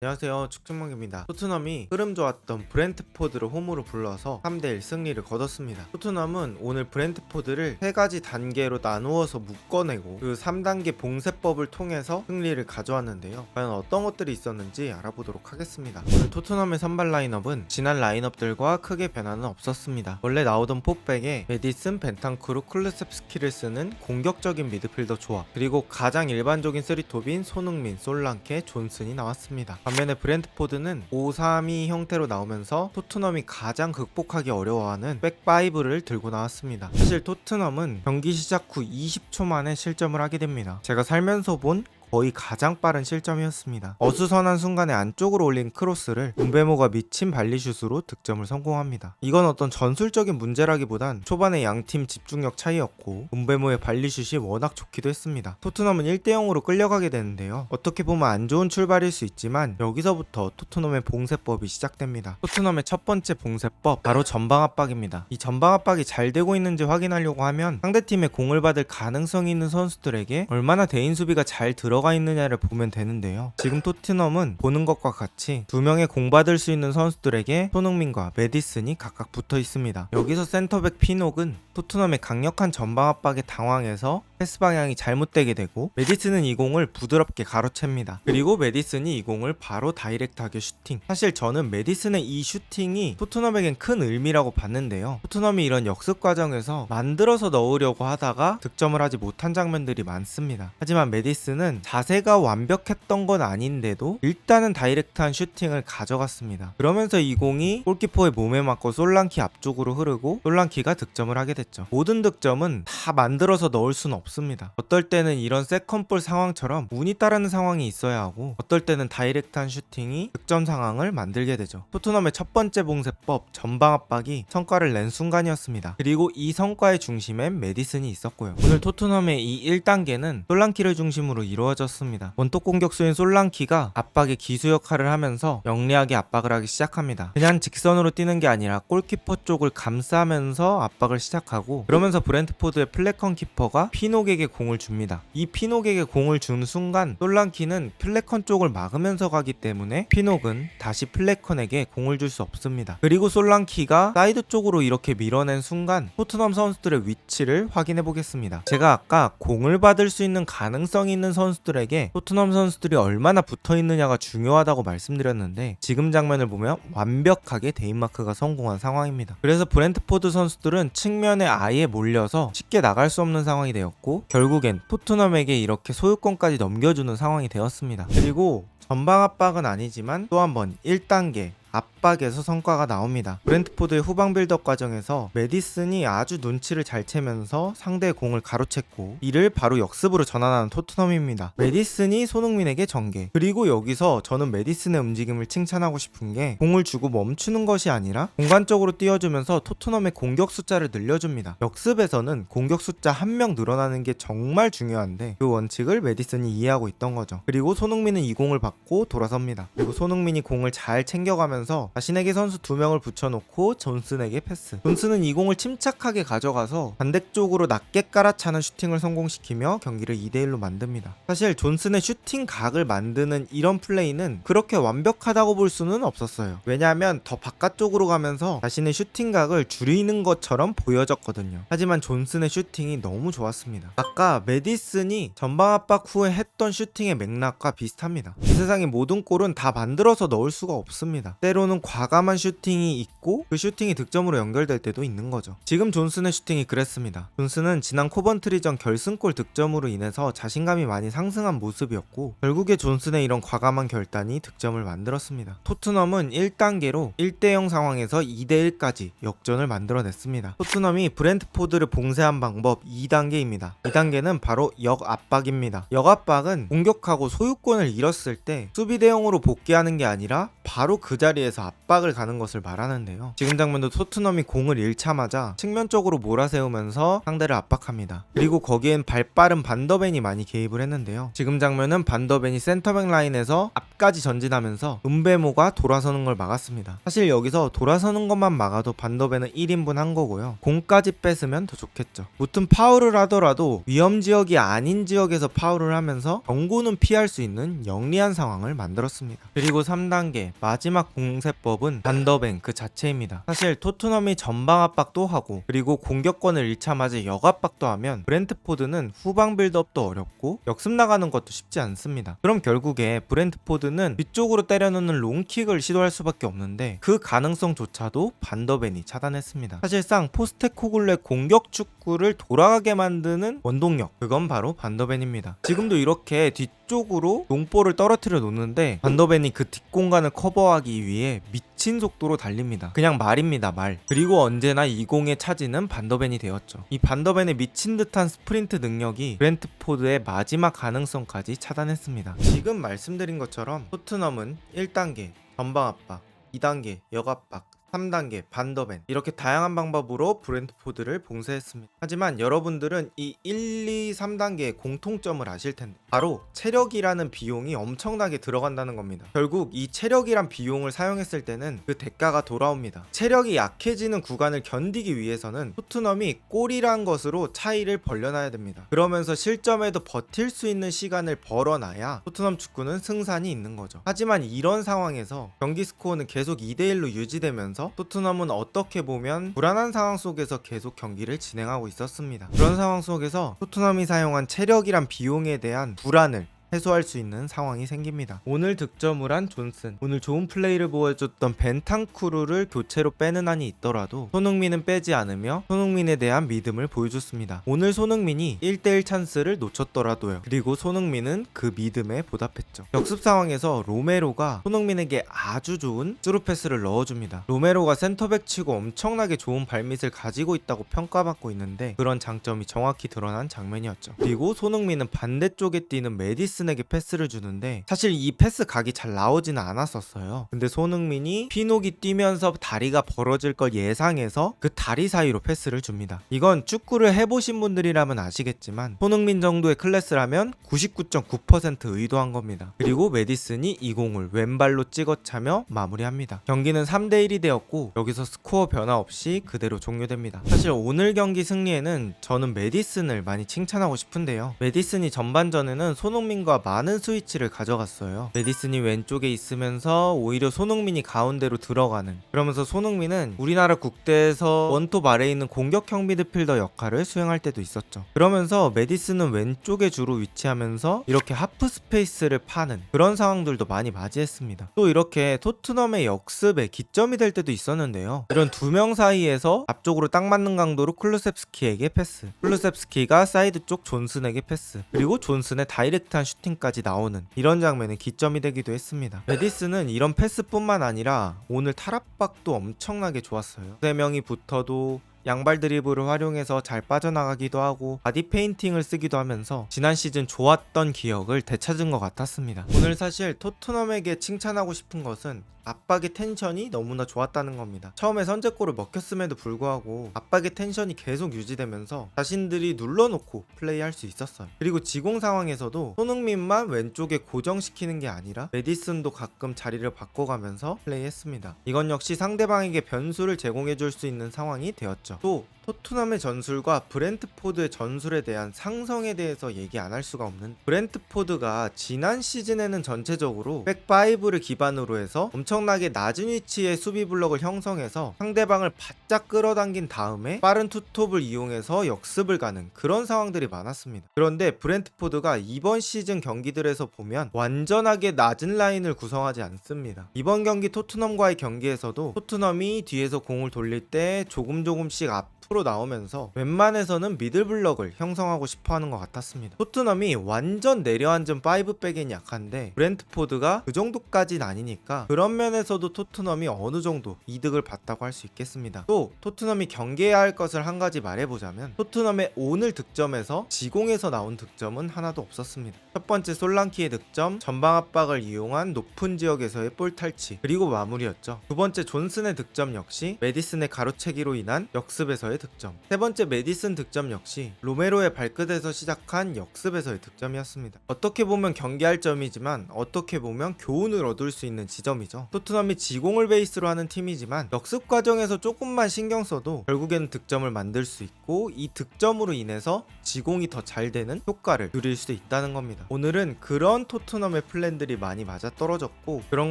안녕하세요, 축구망입니다. 토트넘이 흐름 좋았던 브렌트포드를 홈으로 불러서 3대1 승리를 거뒀습니다. 토트넘은 오늘 브렌트포드를 3가지 단계로 나누어서 묶어내고 그 3단계 봉쇄법을 통해서 승리를 가져왔는데요. 과연 어떤 것들이 있었는지 알아보도록 하겠습니다. 오늘 토트넘의 선발 라인업은 지난 라인업들과 크게 변화는 없었습니다. 원래 나오던 포백에 메디슨, 벤탄쿠르, 쿨루셉스키를 쓰는 공격적인 미드필더 조합, 그리고 가장 일반적인 3톱인 손흥민, 솔랑케, 존슨이 나왔습니다. 반면에 브렌트포드는 5-3-2 형태로 나오면서 토트넘이 가장 극복하기 어려워하는 백5를 들고 나왔습니다. 사실 토트넘은 경기 시작 후 20초 만에 실점을 하게 됩니다. 제가 살면서 본 거의 가장 빠른 실점이었습니다. 어수선한 순간에 안쪽으로 올린 크로스를 문베모가 미친 발리슛으로 득점을 성공합니다. 이건 어떤 전술적인 문제라기보단 초반에 양팀 집중력 차이였고 문베모의 발리슛이 워낙 좋기도 했습니다. 토트넘은 1대0으로 끌려가게 되는데요. 어떻게 보면 안 좋은 출발일 수 있지만 여기서부터 토트넘의 봉쇄법이 시작됩니다. 토트넘의 첫 번째 봉쇄법, 바로 전방 압박입니다. 이 전방 압박이 잘 되고 있는지 확인하려고 하면 상대팀의 공을 받을 가능성이 있는 선수들에게 얼마나 대인 수비가 잘 들어가 있느냐를 보면 되는데요. 지금 토트넘은 보는 것과 같이 2명의 공 받을 수 있는 선수들에게 손흥민과 메디슨이 각각 붙어 있습니다. 여기서 센터백 피녹은 토트넘의 강력한 전방 압박에 당황해서 패스 방향이 잘못되게 되고 메디슨은 이 공을 부드럽게 가로챕니다. 그리고 메디슨이 이 공을 바로 다이렉트하게 슈팅. 사실 저는 메디슨의 이 슈팅이 토트넘에겐 큰 의미라고 봤는데요. 토트넘이 이런 역습 과정에서 만들어서 넣으려고 하다가 득점을 하지 못한 장면들이 많습니다. 하지만 메디슨은 자세가 완벽했던 건 아닌데도 일단은 다이렉트한 슈팅을 가져갔습니다. 그러면서 이 공이 골키퍼의 몸에 맞고 솔랑키 앞쪽으로 흐르고 솔랑키가 득점을 하게 됐죠. 모든 득점은 다 만들어서 넣을 수는 없습니다. 어떨 때는 이런 세컨볼 상황처럼 운이 따르는 상황이 있어야 하고 어떨 때는 다이렉트한 슈팅이 득점 상황을 만들게 되죠. 토트넘의 첫 번째 봉쇄법, 전방 압박이 성과를 낸 순간이었습니다. 그리고 이 성과의 중심엔 메디슨이 있었고요. 오늘 토트넘의 이 1단계는 솔랑키를 중심으로 이루어졌습니다. 원톱 공격수인 솔랑키가 압박의 기수 역할을 하면서 영리하게 압박을 하기 시작합니다. 그냥 직선으로 뛰는 게 아니라 골키퍼 쪽을 감싸면서 압박을 시작하고, 그러면서 브렌트포드의 플래컨 키퍼가 피녹에게 공을 줍니다. 이 피녹에게 공을 준 순간 솔랑키는 플래컨 쪽을 막으면서 가기 때문에 피녹은 다시 플래컨에게 공을 줄 수 없습니다. 그리고 솔랑키가 사이드 쪽으로 이렇게 밀어낸 순간 토트넘 선수들의 위치를 확인해 보겠습니다. 제가 아까 공을 받을 수 있는 가능성이 있는 선수들에게 토트넘 선수들이 얼마나 붙어 있느냐가 중요하다고 말씀드렸는데, 지금 장면을 보면 완벽하게 데인마크가 성공한 상황입니다. 그래서 브렌트포드 선수들은 측면에 아예 몰려서 쉽게 나갈 수 없는 상황이 되었고, 결국엔 토트넘에게 이렇게 소유권까지 넘겨주는 상황이 되었습니다. 그리고 전방 압박은 아니지만 또 한번 1단계 압박에서 성과가 나옵니다. 브렌트포드의 후방 빌드업 과정에서 메디슨이 아주 눈치를 잘 채면서 상대의 공을 가로챘고, 이를 바로 역습으로 전환하는 토트넘입니다. 메디슨이 손흥민에게 전개. 그리고 여기서 저는 메디슨의 움직임을 칭찬하고 싶은 게, 공을 주고 멈추는 것이 아니라 공간적으로 띄워주면서 토트넘의 공격 숫자를 늘려줍니다. 역습에서는 공격 숫자 1명 늘어나는 게 정말 중요한데 그 원칙을 메디슨이 이해하고 있던 거죠. 그리고 손흥민은 이 공을 받고 돌아섭니다. 그리고 손흥민이 공을 잘 챙겨가면서 자신에게 선수 2명을 붙여놓고 존슨에게 패스. 존슨은 이 공을 침착하게 가져가서 반대쪽으로 낮게 깔아차는 슈팅을 성공시키며 경기를 2대1로 만듭니다. 사실 존슨의 슈팅 각을 만드는 이런 플레이는 그렇게 완벽하다고 볼 수는 없었어요. 왜냐하면 더 바깥쪽으로 가면서 자신의 슈팅 각을 줄이는 것처럼 보여졌거든요. 하지만 존슨의 슈팅이 너무 좋았습니다. 아까 메디슨이 전방 압박 후에 했던 슈팅의 맥락과 비슷합니다. 이 세상의 모든 골은 다 만들어서 넣을 수가 없습니다. 때로는 과감한 슈팅이 있고 그 슈팅이 득점으로 연결될 때도 있는 거죠. 지금 존슨의 슈팅이 그랬습니다. 존슨은 지난 코번트리전 결승골 득점으로 인해서 자신감이 많이 상승한 모습이었고, 결국에 존슨의 이런 과감한 결단이 득점을 만들었습니다. 토트넘은 1단계로 1대0 상황에서 2대1까지 역전을 만들어냈습니다. 토트넘이 브렌트포드를 봉쇄한 방법 2단계입니다. 2단계는 바로 역압박입니다. 역압박은 공격하고 소유권을 잃었을 때 수비 대형으로 복귀하는 게 아니라 바로 그 자리에 뒷자리에서 압박을 가는 것을 말하는데요. 지금 장면도 토트넘이 공을 잃자마자 측면 쪽으로 몰아세우면서 상대를 압박합니다. 그리고 거기엔 발빠른 반더벤이 많이 개입을 했는데요. 지금 장면은 반더벤이 센터백 라인에서 앞까지 전진하면서 은베모가 돌아서는 걸 막았습니다. 사실 여기서 돌아서는 것만 막아도 반더벤은 1인분 한 거고요. 공까지 뺏으면 더 좋겠죠. 무튼 파울을 하더라도 위험 지역이 아닌 지역에서 파울을 하면서 경고는 피할 수 있는 영리한 상황을 만들었습니다. 그리고 3단계 마지막 공세법은 반더벤 그 자체입니다. 사실 토트넘이 전방 압박도 하고 그리고 공격권을 잃자마자 역압박도 하면 브렌트포드는 후방 빌드업도 어렵고 역습 나가는 것도 쉽지 않습니다. 그럼 결국에 브렌트포드는 뒤쪽으로 때려놓는 롱킥을 시도할 수밖에 없는데 그 가능성조차도 반더벤이 차단했습니다. 사실상 포스테코글루의 공격 축구를 돌아가게 만드는 원동력, 그건 바로 반더벤입니다. 지금도 이렇게 뒤쪽으로 롱볼을 떨어뜨려 놓는데 반더벤이 그 뒷공간을 커버하기 위해 미친 속도로 달립니다. 그냥 말입니다, 말. 그리고 언제나 이 공의 차지는 반더벤이 되었죠. 이 반더벤의 미친 듯한 스프린트 능력이 브렌트포드의 마지막 가능성까지 차단했습니다. 지금 말씀드린 것처럼 토트넘은 1단계 전방 압박, 2단계 역압박, 3단계 반더벤 이렇게 다양한 방법으로 브렌트포드를 봉쇄했습니다. 하지만 여러분들은 이 1, 2, 3단계의 공통점을 아실 텐데 바로 체력이라는 비용이 엄청나게 들어간다는 겁니다. 결국 이 체력이란 비용을 사용했을 때는 그 대가가 돌아옵니다. 체력이 약해지는 구간을 견디기 위해서는 토트넘이 골이란 것으로 차이를 벌려놔야 됩니다. 그러면서 실점에도 버틸 수 있는 시간을 벌어놔야 토트넘 축구는 승산이 있는 거죠. 하지만 이런 상황에서 경기 스코어는 계속 2대1로 유지되면서 토트넘은 어떻게 보면 불안한 상황 속에서 계속 경기를 진행하고 있었습니다. 그런 상황 속에서 토트넘이 사용한 체력이란 비용에 대한 불안을 해소할 수 있는 상황이 생깁니다. 오늘 득점을 한 존슨, 오늘 좋은 플레이를 보여줬던 벤탄쿠르를 교체로 빼는 한이 있더라도 손흥민은 빼지 않으며 손흥민에 대한 믿음을 보여줬습니다. 오늘 손흥민이 1대1 찬스를 놓쳤더라도요. 그리고 손흥민은 그 믿음에 보답했죠. 역습 상황에서 로메로가 손흥민에게 아주 좋은 스루 패스를 넣어줍니다. 로메로가 센터백 치고 엄청나게 좋은 발밑을 가지고 있다고 평가받고 있는데 그런 장점이 정확히 드러난 장면이었죠. 그리고 손흥민은 반대쪽에 뛰는 메디슨에게 패스를 주는데 사실 이 패스 각이 잘 나오지는 않았었어요. 근데 손흥민이 피녹이 뛰면서 다리가 벌어질 걸 예상해서 그 다리 사이로 패스를 줍니다. 이건 축구를 해보신 분들이라면 아시겠지만 손흥민 정도의 클래스라면 99.9% 의도한 겁니다. 그리고 메디슨이 이 공을 왼발로 찍어차며 마무리합니다. 경기는 3대1이 되었고 여기서 스코어 변화 없이 그대로 종료됩니다. 사실 오늘 경기 승리에는 저는 메디슨을 많이 칭찬하고 싶은데요. 메디슨이 전반전에는 손흥민과 많은 스위치를 가져갔어요. 메디슨이 왼쪽에 있으면서 오히려 손흥민이 가운데로 들어가는, 그러면서 손흥민은 우리나라 국대에서 원톱 아래에 있는 공격형 미드필더 역할을 수행할 때도 있었죠. 그러면서 메디슨은 왼쪽에 주로 위치하면서 이렇게 하프 스페이스를 파는 그런 상황들도 많이 맞이했습니다. 또 이렇게 토트넘의 역습에 기점이 될 때도 있었는데요. 이런 두 명 사이에서 앞쪽으로 딱 맞는 강도로 쿨루셉스키에게 패스, 쿨루셉스키가 사이드 쪽 존슨에게 패스, 그리고 존슨의 다이렉트한 슈팅까지 나오는 이런 장면이 기점이 되기도 했습니다. 메디슨은 이런 패스뿐만 아니라 오늘 탈압박도 엄청나게 좋았어요. 3명이 붙어도 양발 드리블을 활용해서 잘 빠져나가기도 하고 바디 페인팅을 쓰기도 하면서 지난 시즌 좋았던 기억을 되찾은 것 같았습니다. 오늘 사실 토트넘에게 칭찬하고 싶은 것은 압박의 텐션이 너무나 좋았다는 겁니다. 처음에 선제골을 먹혔음에도 불구하고 압박의 텐션이 계속 유지되면서 자신들이 눌러놓고 플레이할 수 있었어요. 그리고 지공 상황에서도 손흥민만 왼쪽에 고정시키는 게 아니라 메디슨도 가끔 자리를 바꿔가면서 플레이했습니다. 이건 역시 상대방에게 변수를 제공해줄 수 있는 상황이 되었죠. 또 토트넘의 전술과 브렌트포드의 전술에 대한 상성에 대해서 얘기 안 할 수가 없는, 브렌트포드가 지난 시즌에는 전체적으로 백5를 기반으로 해서 엄청나게 낮은 위치의 수비 블럭을 형성해서 상대방을 바짝 끌어당긴 다음에 빠른 투톱을 이용해서 역습을 가는 그런 상황들이 많았습니다. 그런데 브렌트포드가 이번 시즌 경기들에서 보면 완전하게 낮은 라인을 구성하지 않습니다. 이번 경기 토트넘과의 경기에서도 토트넘이 뒤에서 공을 돌릴 때 조금씩 앞으로 나오면서 웬만해서는 미들블럭을 형성하고 싶어하는 것 같았습니다. 토트넘이 완전 내려앉은 5백엔 약한데 브렌트포드가 그 정도까진 아니니까 그런 측면에서도 토트넘이 어느 정도 이득을 봤다고 할 수 있겠습니다. 또 토트넘이 경계해야 할 것을 한 가지 말해보자면 토트넘의 오늘 득점에서 지공에서 나온 득점은 하나도 없었습니다. 첫 번째 솔랑키의 득점, 전방 압박을 이용한 높은 지역에서의 볼 탈취, 그리고 마무리였죠. 두 번째 존슨의 득점 역시 메디슨의 가로채기로 인한 역습에서의 득점, 세 번째 메디슨 득점 역시 로메로의 발끝에서 시작한 역습에서의 득점이었습니다. 어떻게 보면 경계할 점이지만 어떻게 보면 교훈을 얻을 수 있는 지점이죠. 토트넘이 지공을 베이스로 하는 팀이지만 역습 과정에서 조금만 신경 써도 결국에는 득점을 만들 수 있고 이 득점으로 인해서 지공이 더 잘 되는 효과를 누릴 수도 있다는 겁니다. 오늘은 그런 토트넘의 플랜들이 많이 맞아떨어졌고 그런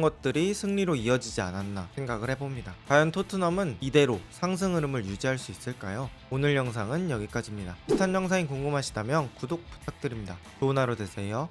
것들이 승리로 이어지지 않았나 생각을 해봅니다. 과연 토트넘은 이대로 상승 흐름을 유지할 수 있을까요? 오늘 영상은 여기까지입니다. 비슷한 영상이 궁금하시다면 구독 부탁드립니다. 좋은 하루 되세요.